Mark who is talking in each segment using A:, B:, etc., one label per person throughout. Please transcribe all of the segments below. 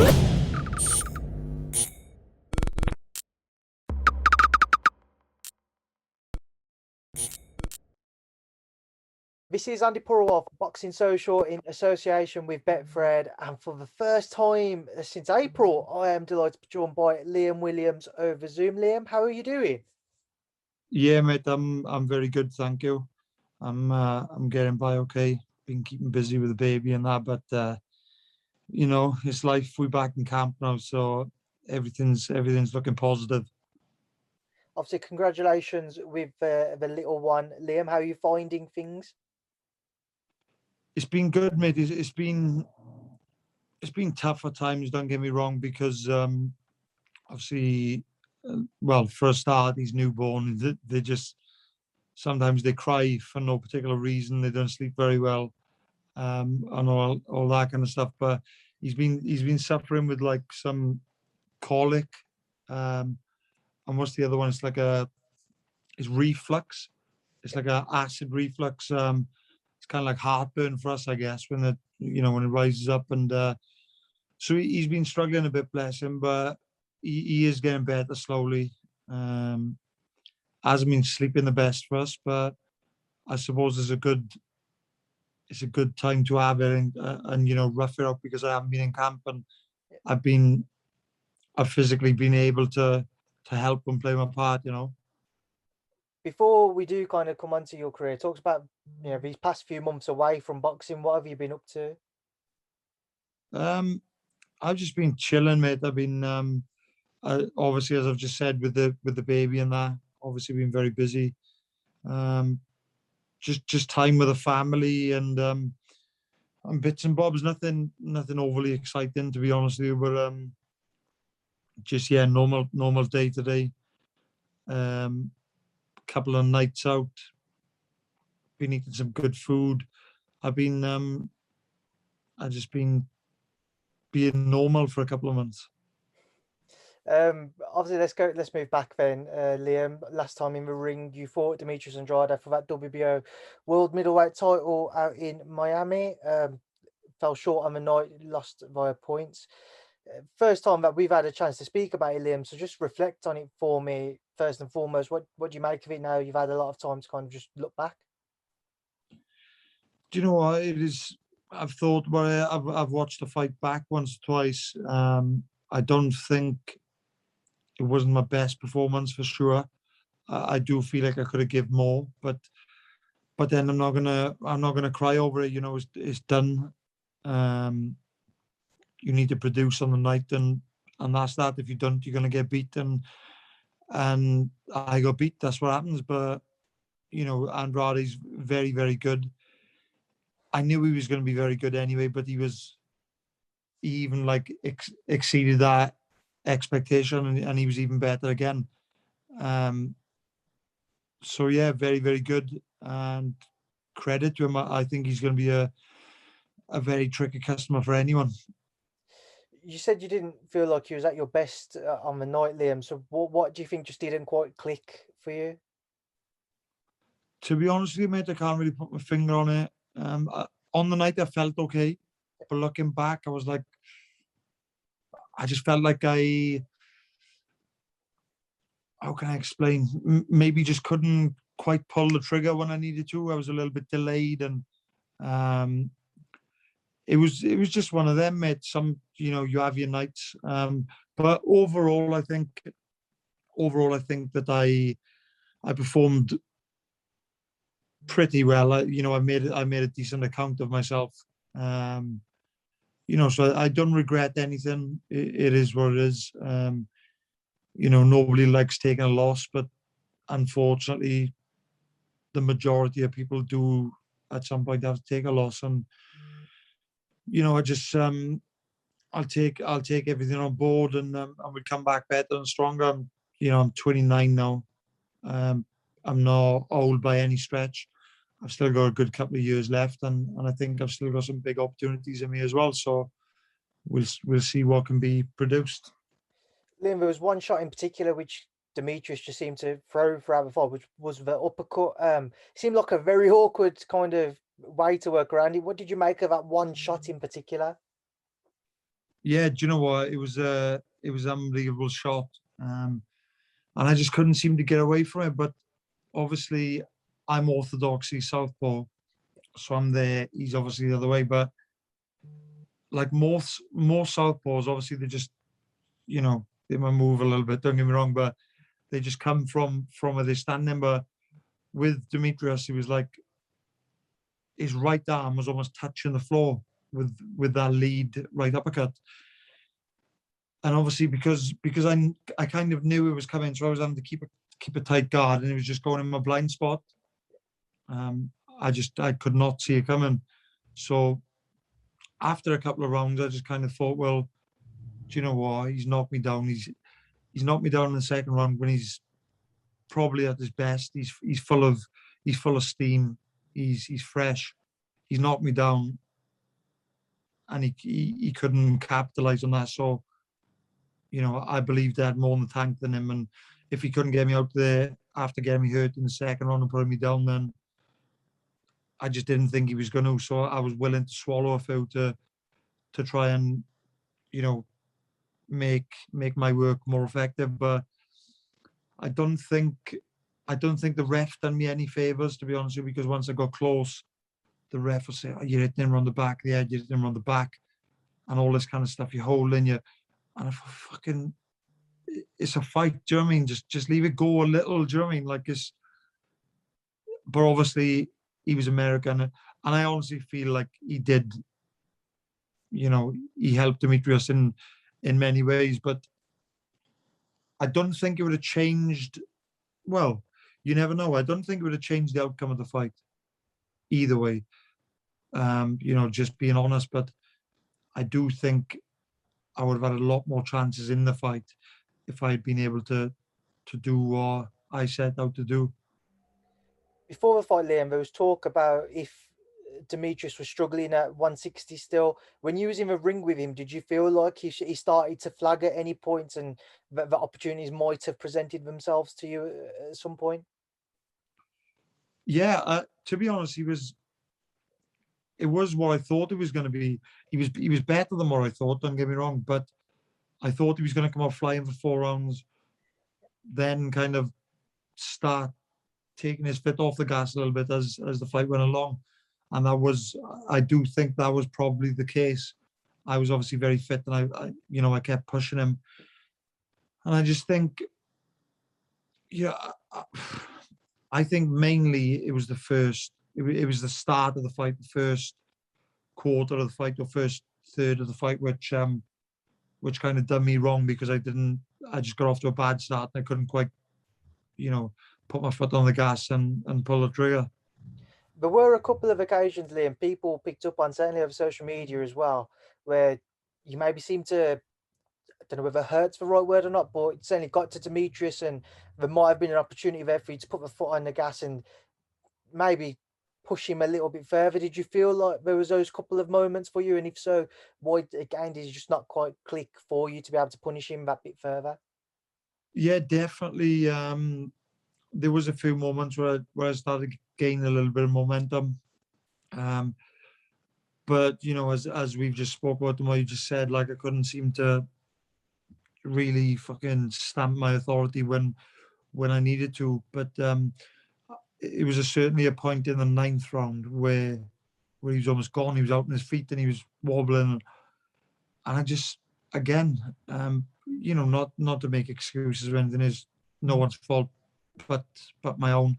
A: This is Andi Purewal for Boxing Social in association with Betfred, and for the first time since April, I am delighted to be joined by Liam Williams over Zoom. Liam, how are you doing?
B: Yeah, mate, I'm very good, thank you. I'm getting by okay. Been keeping busy with the baby and that, but you know, it's life. We're back in camp now, so everything's looking positive.
A: Obviously, congratulations with the little one, Liam. How are you finding things?
B: It's been good, mate. It's been tough at times. Don't get me wrong, because obviously, well, for a start, he's newborn. They just sometimes they cry for no particular reason. They don't sleep very well, and all that kind of stuff. But he's been suffering with like some colic, and what's the other one? It's reflux. It's like a acid reflux. It's kind of like heartburn for us, I guess, when when it rises up, and so he's been struggling a bit, bless him, but he is getting better slowly. Hasn't been sleeping the best for us, but I suppose it's a good time to have it and rough it up, because I haven't been in camp, and I've physically been able to help and play my part.
A: Before we do kind of come onto your career, talk about these past few months away from boxing. What have you been up to?
B: I've just been chilling, mate. I've been obviously, as I've just said, with the baby and that, obviously been very busy. Just time with the family and bits and bobs. Nothing overly exciting, to be honest with you, but just normal day to day. Couple of nights out. Been eating some good food. I've just been being normal for a couple of months.
A: Obviously, let's move back then, Liam. Last time in the ring, you fought Demetrius Andrade for that WBO world middleweight title out in Miami. Fell short on the night, lost via points. First time that we've had a chance to speak about it, Liam, so just reflect on it for me first and foremost. What do you make of it now? You've had a lot of time to kind of just look back.
B: Do you know what it is? I've thought about it. I've watched the fight back once or twice. I don't think it wasn't my best performance, for sure. I do feel like I could have given more, but then I'm not gonna cry over it. It's done. You need to produce on the night, and that's that. If you don't, you're gonna get beaten. And I got beat. That's what happens. But Andrade's very, very good. I knew he was going to be very good anyway, but he even like exceeded that expectation, and he was even better again. So yeah, very, very good, and credit to him. I think he's going to be a very tricky customer for anyone.
A: You said you didn't feel like you was at your best on the night, Liam. So what do you think just didn't quite click for you?
B: To be honest with you, mate, I can't really put my finger on it. On the night, I felt okay, but looking back, I was like, I just felt like how can I explain? Maybe just couldn't quite pull the trigger when I needed to. I was a little bit delayed, and it was just one of them, mate. You have your nights, but overall, I think that I performed pretty well. I made a decent account of myself. So I don't regret anything. It is what it is. Nobody likes taking a loss, but unfortunately, the majority of people do at some point have to take a loss. And I just I'll take everything on board, and we'll come back better and stronger. I'm 29 now. I'm not old by any stretch. I've still got a good couple of years left, and I think I've still got some big opportunities in me as well. So we'll see what can be produced.
A: Liam, there was one shot in particular which Demetrius just seemed to throw throughout the fight, which was the uppercut. Seemed like a very awkward kind of way to work around it. What did you make of that one shot in particular?
B: Yeah, do you know what? It was unbelievable shot, and I just couldn't seem to get away from it. But obviously, I'm orthodoxy southpaw, so I'm there. He's obviously the other way. But like more southpaws, obviously they just, you know, they might move a little bit. Don't get me wrong, but they just come from where they're standing. But with Demetrius, he was like his right arm was almost touching the floor with that lead right uppercut. And obviously because I kind of knew it was coming, so I was having to keep a tight guard, and it was just going in my blind spot. I could not see it coming. So after a couple of rounds, I just kind of thought, well, do you know what? He's knocked me down. He's knocked me down in the second round when he's probably at his best. He's full of steam. He's fresh. He's knocked me down, and he couldn't capitalize on that. So, you know, I believed I had more in the tank than him, and if he couldn't get me out there after getting me hurt in the second round and putting me down, then I just didn't think he was going to. So I was willing to swallow a few to try and, you know, make my work more effective. But I don't think the ref done me any favors, to be honest with you, because once I got close, the ref will say, "Oh, you're hitting him around the back, the edge, you're hitting him around the back," and all this kind of stuff. You're holding you, and I thought, fucking, it's a fight. Do you know what I mean? Just leave it go a little. Do you know what I mean? Like it's. But obviously, he was American, and I honestly feel like he did. You know, he helped Demetrius in many ways, but I don't think it would have changed. Well, you never know. I don't think it would have changed the outcome of the fight either way. You know, just being honest, but I do think I would have had a lot more chances in the fight if I had been able to do what I set out to do.
A: Before the fight, Liam, there was talk about if Demetrius was struggling at 160 still. When you was in the ring with him, did you feel like he started to flag at any point, and the opportunities might have presented themselves to you at some point?
B: Yeah, to be honest, it was what I thought it was going to be. He was better than what I thought. Don't get me wrong, but I thought he was going to come out flying for 4 rounds, then kind of start taking his foot off the gas a little bit as the fight went along, and I do think that was probably the case. I was obviously very fit, and I kept pushing him, and I just think, yeah, I think mainly it was the first. It was the start of the fight, the first quarter of the fight, or first third of the fight, which kind of done me wrong, because I just got off to a bad start, and I couldn't quite, put my foot on the gas and pull the trigger.
A: There were a couple of occasions, Liam, people picked up on, certainly over social media as well, where you maybe seem to, I don't know whether hurt's the right word or not, but it certainly got to Demetrius, and there might have been an opportunity there for you to put the foot on the gas and maybe push him a little bit further. Did you feel like there was those couple of moments for you? And if so, why again did it just not quite click for you to be able to punish him that bit further?
B: Yeah, definitely. There was a few moments where I started gaining a little bit of momentum. But as we've just spoke about, what you just said, like I couldn't seem to really fucking stamp my authority when I needed to. But it was certainly a point in the 9th round where he was almost gone. He was out on his feet and he was wobbling, and I just, again, not to make excuses or anything, is no one's fault but my own.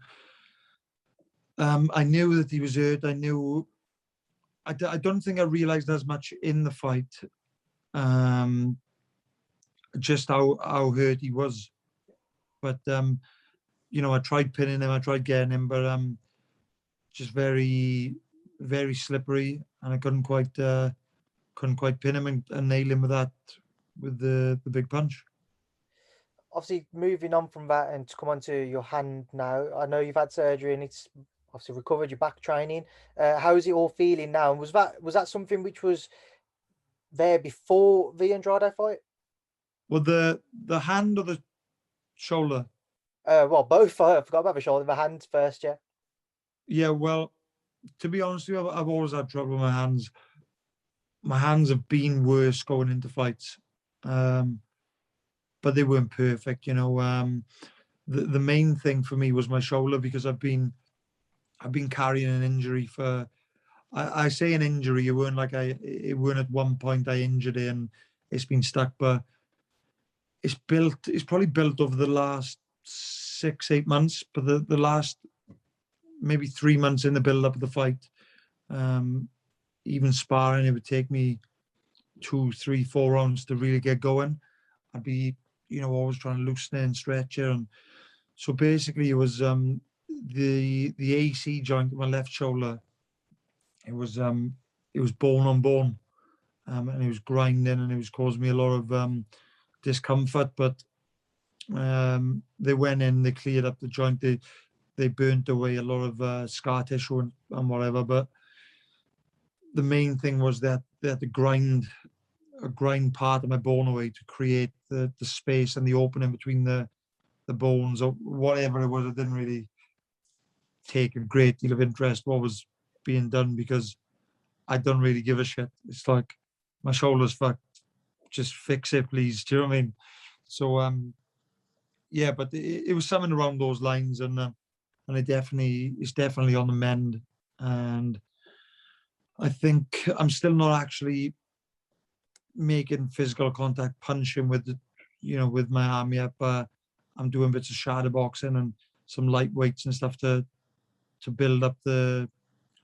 B: I knew that he was hurt. I knew. I don't think I realized as much in the fight, just how hurt he was. But I tried pinning him. I tried getting him, but just very, very slippery, and I couldn't quite pin him and nail him with the big punch.
A: Obviously, moving on from that and to come on to your hand now, I know you've had surgery and it's obviously recovered your back training. How is it all feeling now? And was that something which was there before the Andrade fight?
B: Well, the hand or the shoulder?
A: Well, both. I forgot about the shoulder. The hand first, yeah.
B: Yeah, well, to be honest with you, I've always had trouble with my hands. my hands have been worse going into fights, but they weren't perfect. You know, the main thing for me was my shoulder, because I've been carrying an injury for. I say an injury. It weren't like it weren't at one point I injured it and it's been stuck, but it's built. It's probably built over the last 6-8 months, but the last maybe 3 months in the build up of the fight, even sparring, it would take me 2, 3, 4 rounds to really get going. I'd be, always trying to loosen it and stretch it, and so basically it was the AC joint of my left shoulder. It was bone on bone, and it was grinding, and it was causing me a lot of discomfort. But they went in, they cleared up the joint, they burnt away a lot of scar tissue and whatever. But the main thing was that they had to grind part of my bone away to create the space and the opening between the bones, or whatever it was. I didn't really take a great deal of interest what was being done, because I don't really give a shit. It's like, my shoulder's fucked, just fix it, please. Do you know what I mean? So yeah, but it was something around those lines, and it's definitely on the mend. And I think I'm still not actually making physical contact, punching with with my arm yet, but I'm doing bits of shadow boxing and some light weights and stuff to build up the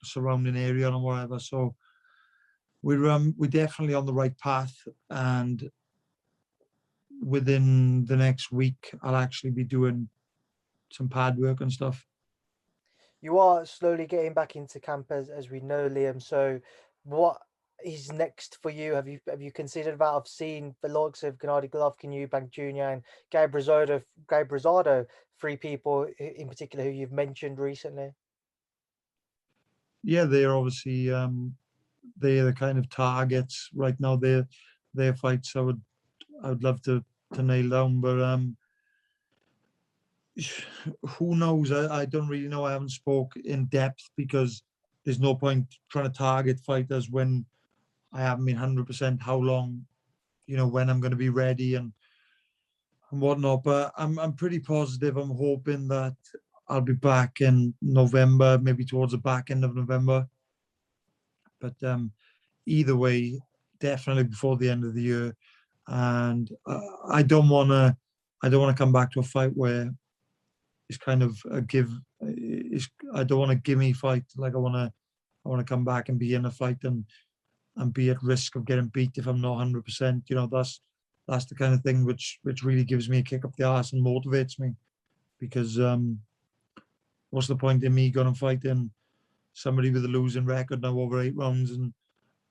B: surrounding area and whatever. So we're definitely on the right path, and within the next week I'll actually be doing some pad work and stuff.
A: You are slowly getting back into camp, as we know, Liam. So what is next for you? Have you considered about? I've seen the likes of Gennady Golovkin, Eubank JR, and Gaybrazado, three people in particular who you've mentioned recently.
B: Yeah, they're obviously they're the kind of targets right now. They're fights I would love to nail down, but who knows? I don't really know. I haven't spoke in depth, because there's no point trying to target fighters when I haven't been 100% how long, when I'm going to be ready and whatnot. But I'm pretty positive. I'm hoping that I'll be back in November, maybe towards the back end of November. But either way, definitely before the end of the year. And I don't want to come back to a fight where it's kind of a give. I don't want a gimme fight. Like, I want to come back and be in a fight and be at risk of getting beat if I'm not 100%. That's the kind of thing which really gives me a kick up the arse and motivates me, because what's the point in me going and fighting somebody with a losing record now over 8 rounds and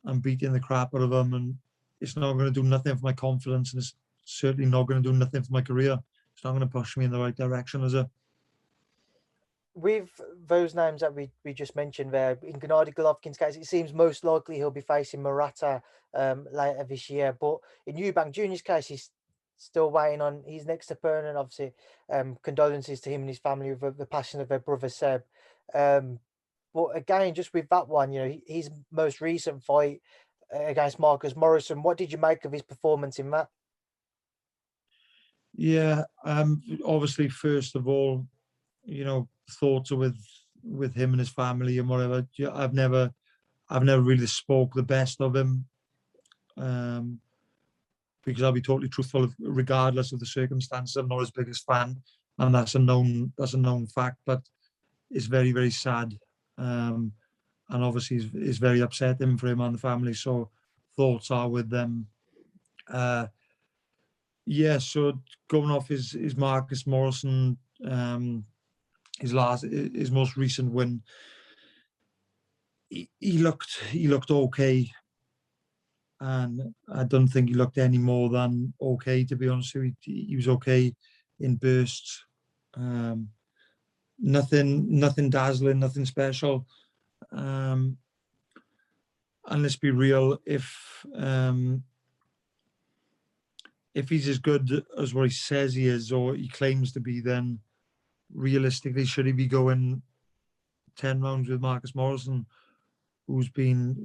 B: I'm beating the crap out of them, and it's not going to do nothing for my confidence, and it's certainly not going to do nothing for my career. It's not going to push me in the right direction, is it?
A: With those names that we just mentioned there, in Gennady Golovkin's case, it seems most likely he'll be facing Murata later this year. But in Eubank Jr.'s case, he's still waiting on his next opponent. Obviously, condolences to him and his family with the passing of their brother Seb. But again, just with that one, his most recent fight against Marcus Morrison, what did you make of his performance in that?
B: Yeah, obviously, first of all, thoughts are with him and his family and whatever. I've never really spoke the best of him, because I'll be totally truthful. Regardless of the circumstances, I'm not his biggest fan, and that's a known fact. But it's very, very sad, and obviously it's very upsetting for him and the family. So thoughts are with them. Yeah, so going off his Marcus Morrison, his most recent win, he looked okay, and I don't think he looked any more than okay, to be honest with you. He was okay in bursts, nothing dazzling, nothing special. And let's be real, if he's as good as what he says he is, or he claims to be, then realistically, should he be going 10 rounds with Marcus Morrison, who's been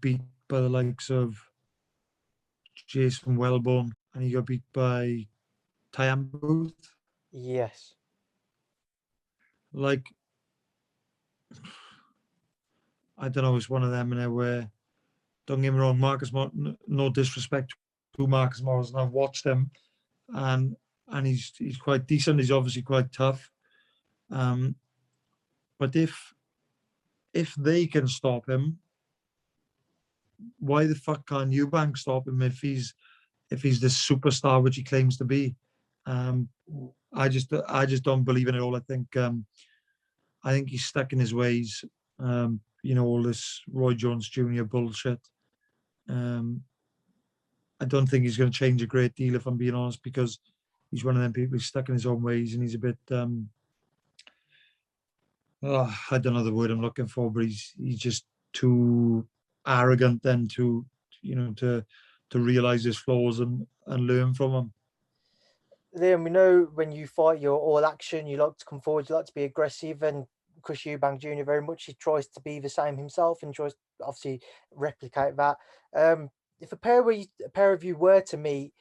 B: beat by the likes of Jason Wellborn, and he got beat by Tyan Booth.
A: Yes.
B: Like, I don't know, it's one of them in there where, don't get me wrong, Marcus Morris, no disrespect to Marcus Morris, and I've watched him, and he's quite decent. He's obviously quite tough. But if they can stop him, why the fuck can't Eubank stop him if he's this superstar which he claims to be? I just don't believe in it all. I think he's stuck in his ways. All this Roy Jones Jr. bullshit. I don't think he's going to change a great deal, if I'm being honest, because he's one of them people who's stuck in his own ways, and he's a bit. I don't know the word I'm looking for, but he's just too arrogant then to realize his flaws and learn from them.
A: Liam, we know when you fight, you're all action. You like to come forward. You like to be aggressive, and Chris Eubank Jr. very much he tries to be the same himself and tries to obviously replicate that. If a pair of you were to meet,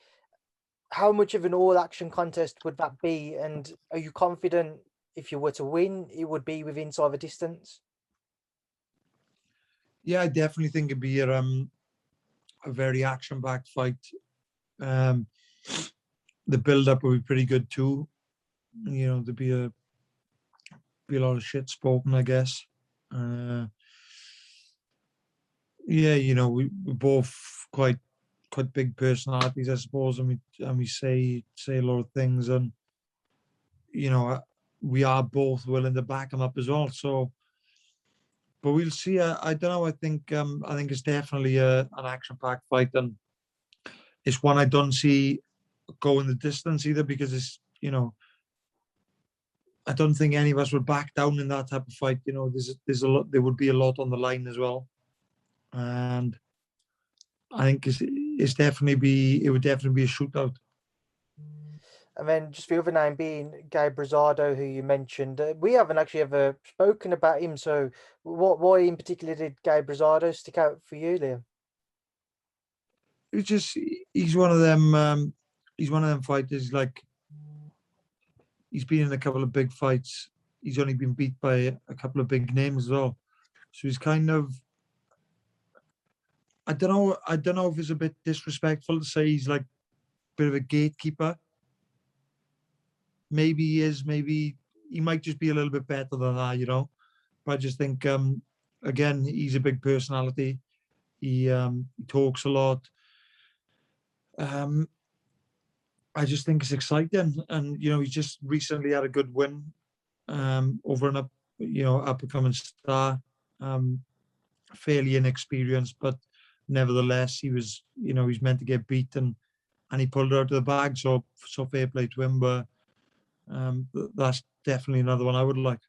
A: how much of an all action contest would that be? And are you confident if you were to win, it would be within sort of a distance?
B: Yeah, I definitely think it'd be a very action-packed fight. The build-up would be pretty good too. There'd be a lot of shit spoken, I guess. We're both quite big personalities, I suppose, and we say a lot of things, and we are both willing to back them up as well. So, but we'll see. I don't know. I think it's definitely an action-packed fight, and it's one I don't see going the distance either, because it's I don't think any of us would back down in that type of fight. There's a lot. There would be a lot on the line as well, and I think it would definitely be a shootout.
A: And then just the other name being Gaybrazado, who you mentioned. We haven't actually ever spoken about him. So why in particular did Gaybrazado stick out for you, Liam?
B: It's just he's one of them. He's one of them fighters. Like, he's been in a couple of big fights. He's only been beat by a couple of big names as well. So he's kind of. I don't know if it's a bit disrespectful to say he's like a bit of a gatekeeper. Maybe he is. Maybe he might just be a little bit better than that, But I just think, again, he's a big personality. He talks a lot. I just think it's exciting, and he's just recently had a good win over an up and coming star, fairly inexperienced, but nevertheless he was he's meant to get beaten, and he pulled it out of the bag. So fair play to him, but that's definitely another one I would like.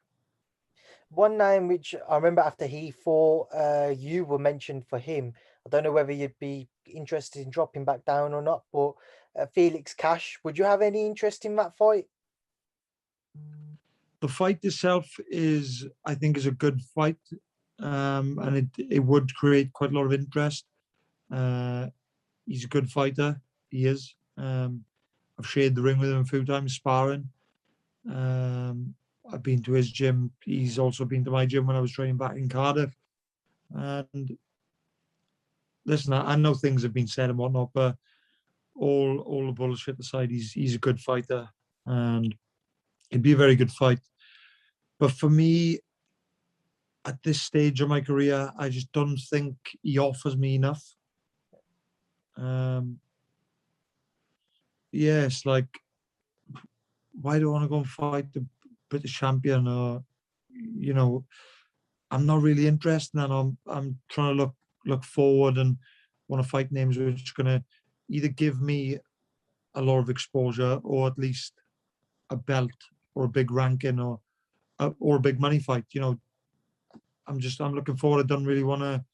A: One name which I remember after he fought, you were mentioned for him. I don't know whether you'd be interested in dropping back down or not, but Felix Cash, would you have any interest in that fight?
B: The fight itself I think, is a good fight, and it would create quite a lot of interest. He's a good fighter. He is. I've shared the ring with him a few times, sparring. I've been to his gym. He's also been to my gym when I was training back in Cardiff. And listen, I know things have been said and whatnot, but all the bullshit aside, he's a good fighter, and it'd be a very good fight. But for me, at this stage of my career, I just don't think he offers me enough. It's like, why do I want to go and fight the British champion? Or, I'm not really interested, and I'm trying to look forward and want to fight names which are going to either give me a lot of exposure, or at least a belt or a big ranking, or a big money fight. I'm looking forward. I don't really want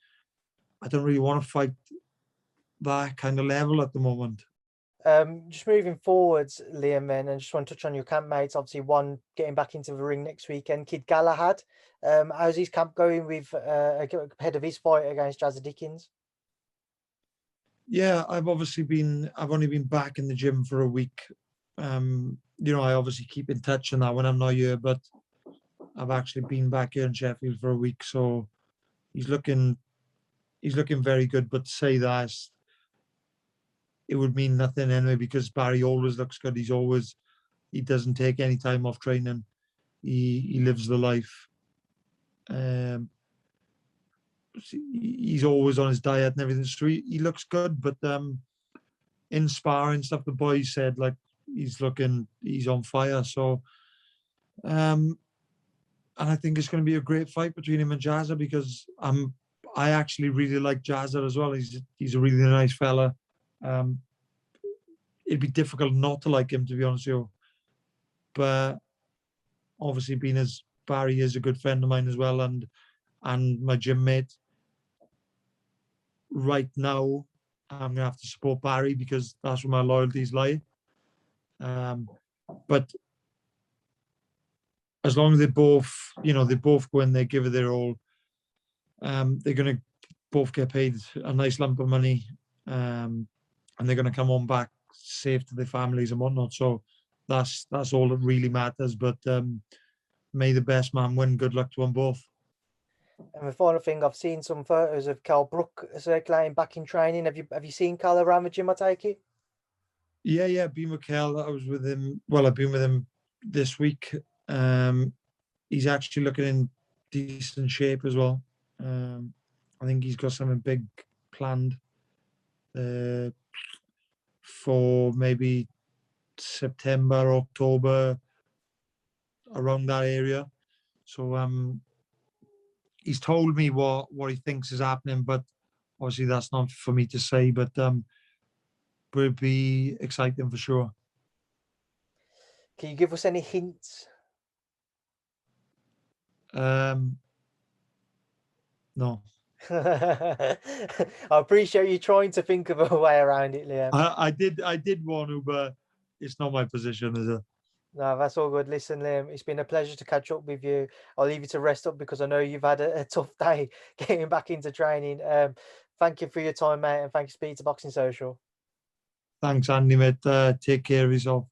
B: to fight that kind of level at the moment.
A: Just moving forwards, Liam, then, and just want to touch on your campmates. Obviously, one getting back into the ring next weekend, Kid Galahad. How's his camp going with ahead of his fight against Jazza Dickens?
B: Yeah, I've only been back in the gym for a week. I obviously keep in touch and that when I'm not here, but I've actually been back here in Sheffield for a week, so he's looking very good. But to say that, it would mean nothing anyway because Barry always looks good. He doesn't take any time off training. He lives the life. He's always on his diet and everything, so he looks good. But in sparring stuff, the boys said like he's on fire. So, and I think it's going to be a great fight between him and Jazza because I actually really like Jazza as well. He's a really nice fella. It'd be difficult not to like him, to be honest with you. But obviously, being as Barry is a good friend of mine as well, and my gym mate. Right now, I'm gonna have to support Barry because that's where my loyalties lie. But as long as they both go in there, give it their all, they're gonna both get paid a nice lump of money, and they're gonna come on back safe to their families and whatnot. So that's all that really matters. But may the best man win. Good luck to them both.
A: And the final thing, I've seen some photos of Karl Brooks circulating back in training. Have you seen Karl around the gym, I take it?
B: Yeah, been with Karl. I was with him. Well, I've been with him this week. He's actually looking in decent shape as well. I think he's got something big planned for maybe September, October, around that area. So he's told me what he thinks is happening, but obviously that's not for me to say. But it'd be exciting for sure.
A: Can you give us any hints?
B: No.
A: I appreciate you trying to think of a way around it, Liam.
B: I did want to, but it's not my position, is it?
A: No, that's all good. Listen, Liam, it's been a pleasure to catch up with you. I'll leave you to rest up because I know you've had a tough day getting back into training. Thank you for your time, mate, and thank you, Speed to Boxing Social.
B: Thanks, Andy, mate. Take care of yourself.